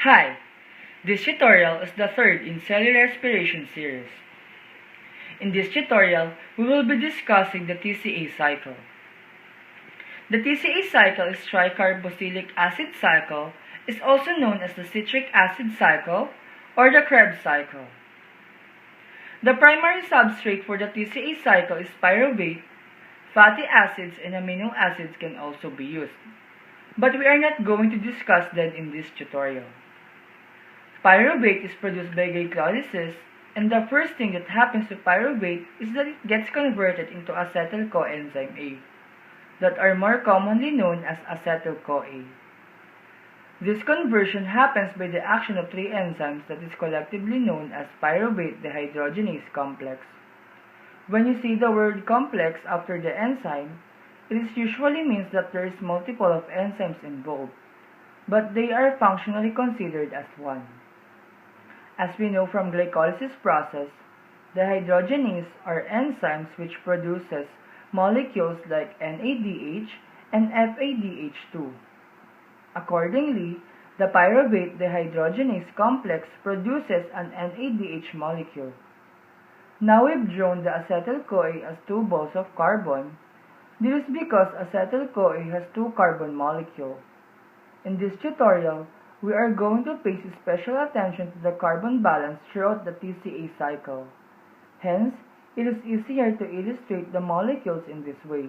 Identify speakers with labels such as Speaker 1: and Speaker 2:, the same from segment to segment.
Speaker 1: Hi, this tutorial is the third in cellular respiration series. In this tutorial, we will be discussing the TCA cycle. The TCA cycle is tricarboxylic acid cycle, is also known as the citric acid cycle or the Krebs cycle. The primary substrate for the TCA cycle is pyruvate. Fatty acids and amino acids can also be used, but we are not going to discuss them in this tutorial. Pyruvate is produced by glycolysis, and the first thing that happens to pyruvate is that it gets converted into acetyl coenzyme A, that are more commonly known as acetyl-CoA. This conversion happens by the action of three enzymes that is collectively known as pyruvate dehydrogenase complex. When you see the word complex after the enzyme, it usually means that there is multiple of enzymes involved, but they are functionally considered as one. As we know from glycolysis process, dehydrogenase are enzymes which produces molecules like NADH and FADH2. Accordingly, the pyruvate dehydrogenase complex produces an NADH molecule. Now we've drawn the acetyl-CoA as two balls of carbon. This is because acetyl-CoA has two carbon molecules. In this tutorial, we are going to pay special attention to the carbon balance throughout the TCA cycle. Hence, it is easier to illustrate the molecules in this way.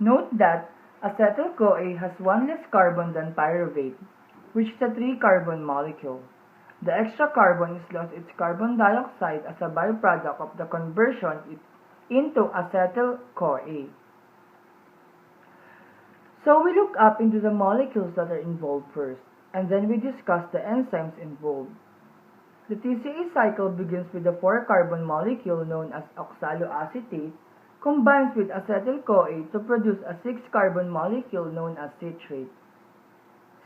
Speaker 1: Note that acetyl-CoA has one less carbon than pyruvate, which is a 3-carbon molecule. The extra carbon is lost its carbon dioxide as a byproduct of the conversion into acetyl-CoA. So we look up into the molecules that are involved first, and then we discuss the enzymes involved. The TCA cycle begins with the 4-carbon molecule known as oxaloacetate, combines with acetyl-CoA to produce a 6-carbon molecule known as citrate.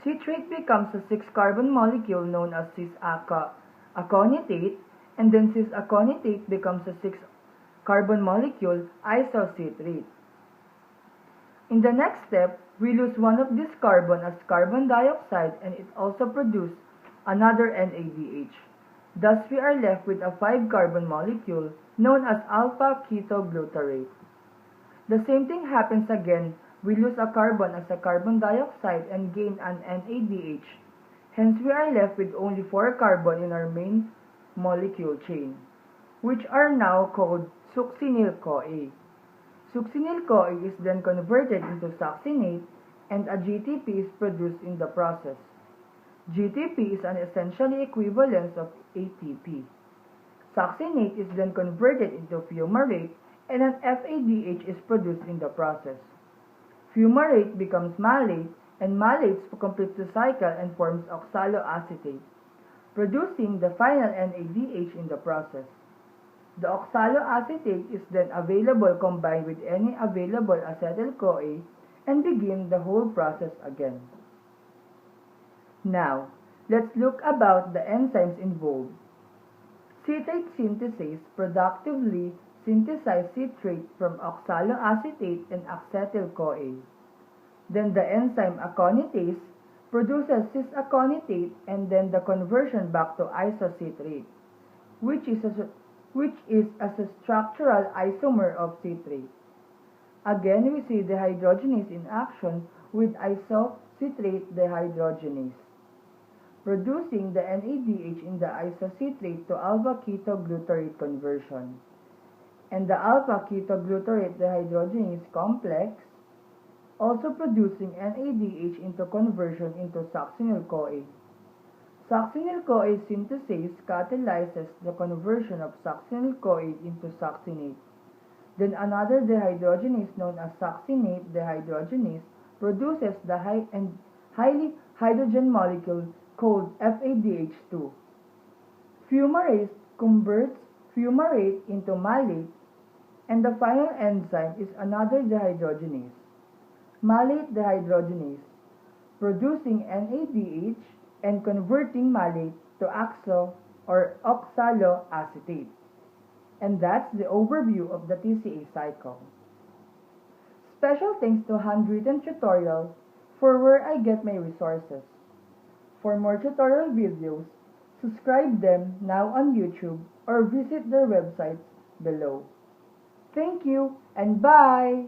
Speaker 1: Citrate becomes a 6-carbon molecule known as cis-aconitate, and then cis-aconitate becomes a 6-carbon molecule isocitrate. In the next step, we lose one of this carbon as carbon dioxide, and it also produces another NADH. Thus, we are left with a 5-carbon molecule known as alpha-ketoglutarate. The same thing happens again. We lose a carbon as a carbon dioxide and gain an NADH. Hence, we are left with only 4 carbon in our main molecule chain, which are now called succinyl-CoA. Succinyl-CoA is then converted into succinate, and a GTP is produced in the process. GTP is an essentially equivalence of ATP. Succinate is then converted into fumarate, and an FADH is produced in the process. Fumarate becomes malate, and malate completes the cycle and forms oxaloacetate, producing the final NADH in the process. The oxaloacetate is then available combined with any available acetyl-CoA and begin the whole process again. Now, let's look about the enzymes involved. Citrate synthase productively synthesizes citrate from oxaloacetate and acetyl-CoA. Then the enzyme aconitase produces cis-aconitate, and then the conversion back to isocitrate, which is as a structural isomer of citrate. Again, we see dehydrogenase in action with isocitrate dehydrogenase, producing the NADH in the isocitrate to alpha-ketoglutarate conversion, and the alpha-ketoglutarate dehydrogenase complex also producing NADH into conversion into succinyl-CoA. Succinyl-CoA synthase catalyzes the conversion of succinyl-CoA into succinate. Then another dehydrogenase known as succinate dehydrogenase produces the highly hydrogen molecule called FADH2. Fumarase converts fumarate into malate, and the final enzyme is another dehydrogenase, malate dehydrogenase, producing NADH and converting malate to oxaloacetate. And that's the overview of the TCA cycle. Special thanks to Handwritten tutorial for where I get my resources. For more tutorial videos, subscribe them now on YouTube or visit their websites below. Thank you and bye!